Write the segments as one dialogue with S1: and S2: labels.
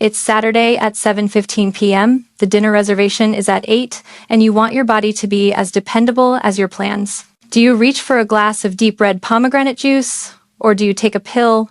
S1: It's Saturday at 7:15 p.m., the dinner reservation is at 8, and you want your body to be as dependable as your plans. Do you reach for a glass of deep red pomegranate juice, or do you take a pill?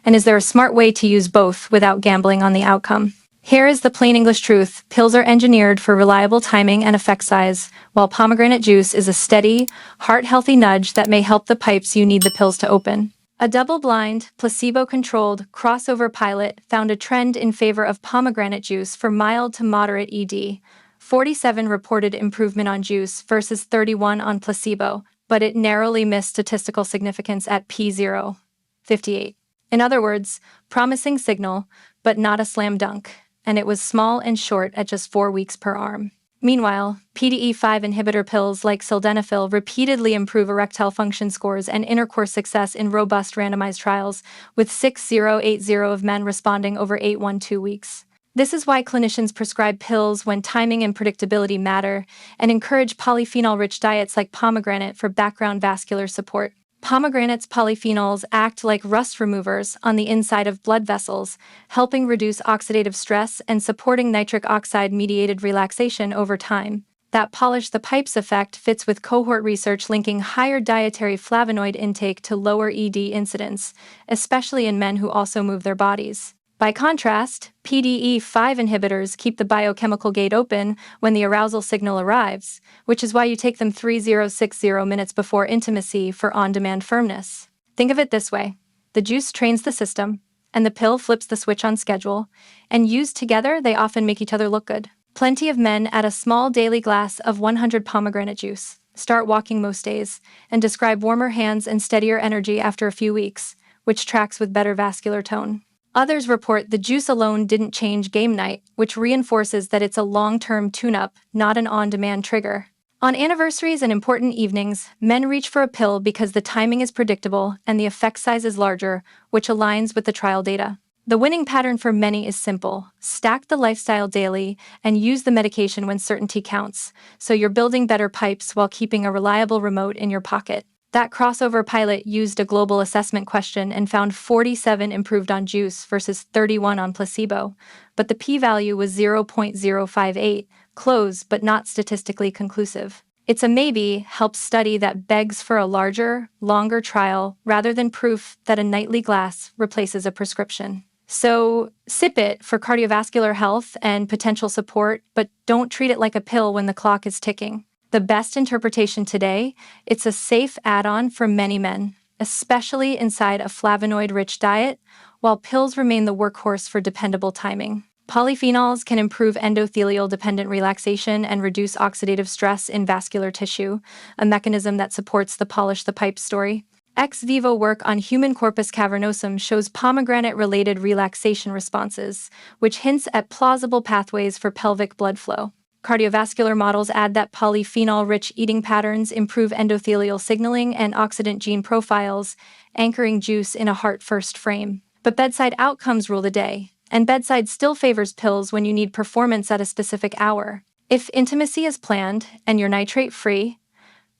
S1: And is there a smart way to use both without gambling on the outcome? Here is the plain English truth. Pills are engineered for reliable timing and effect size, while pomegranate juice is a steady, heart-healthy nudge that may help the pipes you need the pills to open. A double-blind, placebo-controlled crossover pilot found a trend in favor of pomegranate juice for mild to moderate ED. 47 reported improvement on juice versus 31 on placebo, but it narrowly missed statistical significance at p0. 58. In other words, promising signal, but not a slam dunk, and it was small and short at just 4 weeks per arm. Meanwhile, PDE5 inhibitor pills like sildenafil repeatedly improve erectile function scores and intercourse success in robust randomized trials, with 6080 of men responding over 812 weeks. This is why clinicians prescribe pills when timing and predictability matter, and encourage polyphenol-rich diets like pomegranate for background vascular support. Pomegranate's polyphenols act like rust removers on the inside of blood vessels, helping reduce oxidative stress and supporting nitric oxide-mediated relaxation over time. That polish the pipes effect fits with cohort research linking higher dietary flavonoid intake to lower ED incidence, especially in men who also move their bodies. By contrast, PDE5 inhibitors keep the biochemical gate open when the arousal signal arrives, which is why you take them 3060 minutes before intimacy for on-demand firmness. Think of it this way. The juice trains the system, and the pill flips the switch on schedule, and used together, they often make each other look good. Plenty of men add a small daily glass of 100 pomegranate juice, start walking most days, and describe warmer hands and steadier energy after a few weeks, which tracks with better vascular tone. Others report the juice alone didn't change game night, which reinforces that it's a long-term tune-up, not an on-demand trigger. On anniversaries and important evenings, men reach for a pill because the timing is predictable and the effect size is larger, which aligns with the trial data. The winning pattern for many is simple: stack the lifestyle daily and use the medication when certainty counts, so you're building better pipes while keeping a reliable remote in your pocket. That crossover pilot used a global assessment question and found 47 improved on juice versus 31 on placebo, but the p-value was 0.058, close but not statistically conclusive. It's a maybe help study that begs for a larger, longer trial rather than proof that a nightly glass replaces a prescription. So, sip it for cardiovascular health and potential support, but don't treat it like a pill when the clock is ticking. The best interpretation today, it's a safe add-on for many men, especially inside a flavonoid-rich diet, while pills remain the workhorse for dependable timing. Polyphenols can improve endothelial-dependent relaxation and reduce oxidative stress in vascular tissue, a mechanism that supports the polish the pipe story. Ex vivo work on human corpus cavernosum shows pomegranate-related relaxation responses, which hints at plausible pathways for pelvic blood flow. Cardiovascular models add that polyphenol-rich eating patterns improve endothelial signaling and oxidant gene profiles, anchoring juice in a heart-first frame. But bedside outcomes rule the day, and bedside still favors pills when you need performance at a specific hour. If intimacy is planned and you're nitrate-free,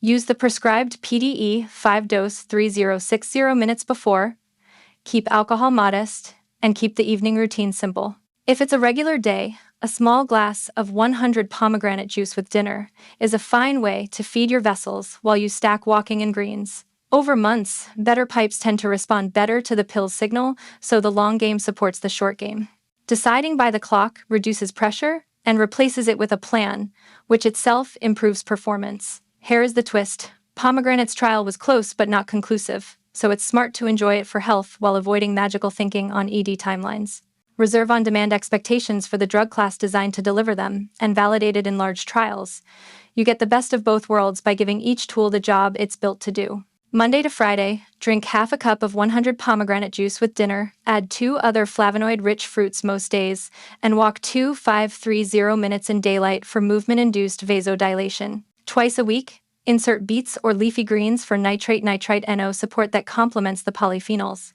S1: use the prescribed PDE 5-dose 3060 minutes before, keep alcohol modest, and keep the evening routine simple. If it's a regular day, a small glass of 100 pomegranate juice with dinner is a fine way to feed your vessels while you stack walking and greens. Over months, better pipes tend to respond better to the pill's signal, so the long game supports the short game. Deciding by the clock reduces pressure and replaces it with a plan, which itself improves performance. Here is the twist. Pomegranate's trial was close but not conclusive, so it's smart to enjoy it for health while avoiding magical thinking on ED timelines. Reserve on-demand expectations for the drug class designed to deliver them, and validated in large trials. You get the best of both worlds by giving each tool the job it's built to do. Monday to Friday, drink half a cup of 100 pomegranate juice with dinner, add 2 other flavonoid-rich fruits most days, and walk 2-5-3-0 minutes in daylight for movement-induced vasodilation. Twice a week, insert beets or leafy greens for nitrite NO support that complements the polyphenols.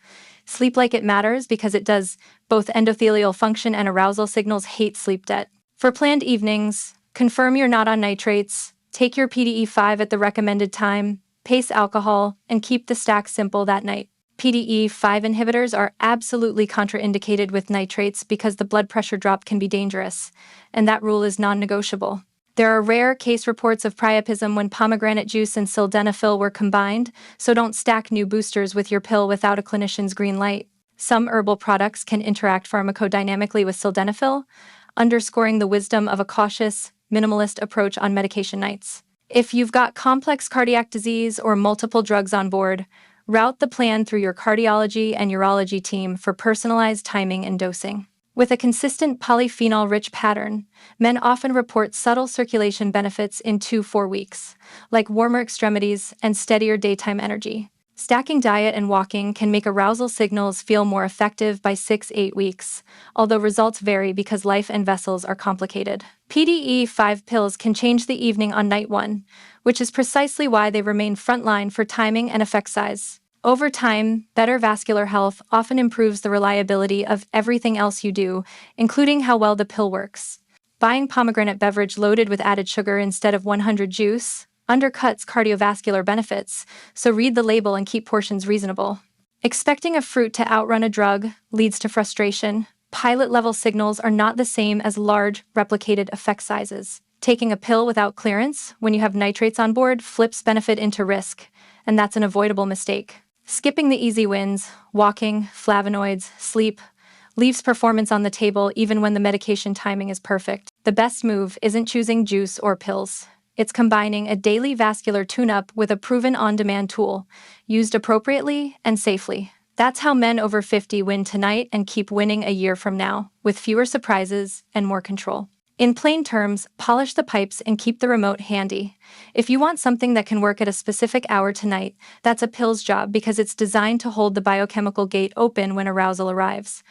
S1: Sleep like it matters because it does. Both endothelial function and arousal signals hate sleep debt. For planned evenings, confirm you're not on nitrates, take your PDE5 at the recommended time, pace alcohol, and keep the stack simple that night. PDE5 inhibitors are absolutely contraindicated with nitrates because the blood pressure drop can be dangerous, and that rule is non-negotiable. There are rare case reports of priapism when pomegranate juice and sildenafil were combined, so don't stack new boosters with your pill without a clinician's green light. Some herbal products can interact pharmacodynamically with sildenafil, underscoring the wisdom of a cautious, minimalist approach on medication nights. If you've got complex cardiac disease or multiple drugs on board, route the plan through your cardiology and urology team for personalized timing and dosing. With a consistent polyphenol-rich pattern, men often report subtle circulation benefits in 2-4 weeks, like warmer extremities and steadier daytime energy. Stacking diet and walking can make arousal signals feel more effective by 6-8 weeks, although results vary because life and vessels are complicated. PDE5 pills can change the evening on night 1, which is precisely why they remain frontline for timing and effect size. Over time, better vascular health often improves the reliability of everything else you do, including how well the pill works. Buying pomegranate beverage loaded with added sugar instead of 100 juice undercuts cardiovascular benefits, so read the label and keep portions reasonable. Expecting a fruit to outrun a drug leads to frustration. Pilot-level signals are not the same as large, replicated effect sizes. Taking a pill without clearance, when you have nitrates on board, flips benefit into risk, and that's an avoidable mistake. Skipping the easy wins, walking, flavonoids, sleep, leaves performance on the table even when the medication timing is perfect. The best move isn't choosing juice or pills. It's combining a daily vascular tune-up with a proven on-demand tool, used appropriately and safely. That's how men over 50 win tonight and keep winning a year from now, with fewer surprises and more control. In plain terms, polish the pipes and keep the remote handy. If you want something that can work at a specific hour tonight, that's a pill's job because it's designed to hold the biochemical gate open when arousal arrives.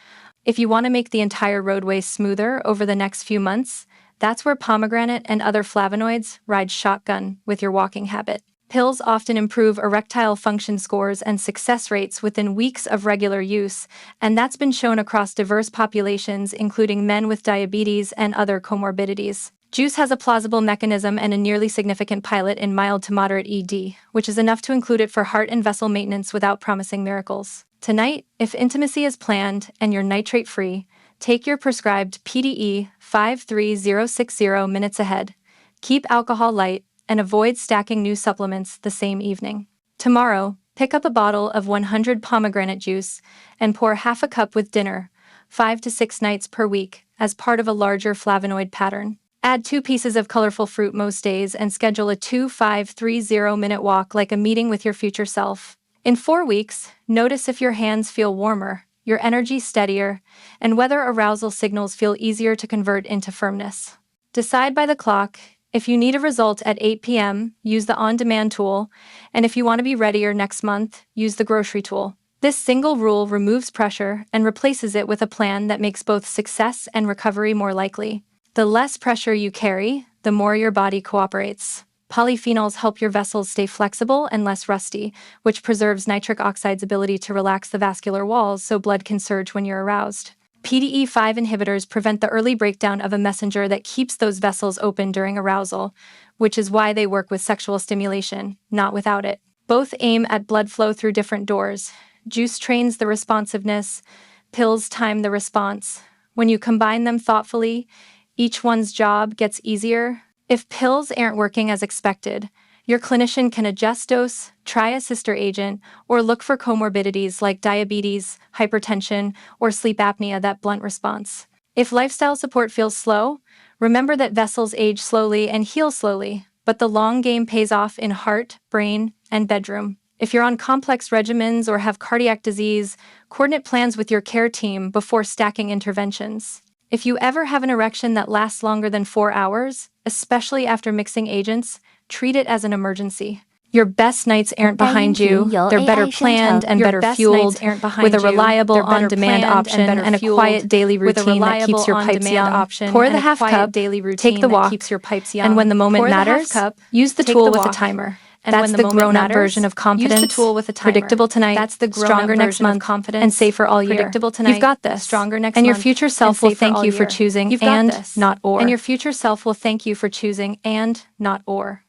S1: If you want to make the entire roadway smoother over the next few months, that's where pomegranate and other flavonoids ride shotgun with your walking habit. Pills often improve erectile function scores and success rates within weeks of regular use, and that's been shown across diverse populations, including men with diabetes and other comorbidities. Juice has a plausible mechanism and a nearly significant pilot in mild to moderate ED, which is enough to include it for heart and vessel maintenance without promising miracles. Tonight, if intimacy is planned and you're nitrate-free, take your prescribed PDE 53060 minutes ahead. Keep alcohol light and avoid stacking new supplements the same evening. Tomorrow, pick up a bottle of 100 pomegranate juice and pour half a cup with dinner, 5 to 6 nights per week, as part of a larger flavonoid pattern. Add 2 pieces of colorful fruit most days and schedule a 2-5-3-0-minute walk like a meeting with your future self. In 4 weeks, notice if your hands feel warmer, your energy steadier, and whether arousal signals feel easier to convert into firmness. Decide by the clock. If you need a result at 8 p.m., use the on-demand tool, and if you want to be readier next month, use the grocery tool. This single rule removes pressure and replaces it with a plan that makes both success and recovery more likely. The less pressure you carry, the more your body cooperates. Polyphenols help your vessels stay flexible and less rusty, which preserves nitric oxide's ability to relax the vascular walls so blood can surge when you're aroused. PDE5 inhibitors prevent the early breakdown of a messenger that keeps those vessels open during arousal, which is why they work with sexual stimulation, not without it. Both aim at blood flow through different doors. Juice trains the responsiveness, pills time the response. When you combine them thoughtfully, each one's job gets easier. If pills aren't working as expected, your clinician can adjust dose, try a sister agent, or look for comorbidities like diabetes, hypertension, or sleep apnea that blunt response. If lifestyle support feels slow, remember that vessels age slowly and heal slowly, but the long game pays off in heart, brain, and bedroom. If you're on complex regimens or have cardiac disease, coordinate plans with your care team before stacking interventions. If you ever have an erection that lasts longer than 4 hours, especially after mixing agents, treat it as an emergency. Your best nights aren't behind you, they're better planned and better fueled, with a reliable on-demand option and a quiet daily routine that keeps your pipes young. Pour the half cup, take the walk, and when the moment matters, use the tool with a timer. That's the grown-up version of confidence, predictable tonight, stronger next month, and safer all year. You've got this, and your future self will thank you for choosing and not or.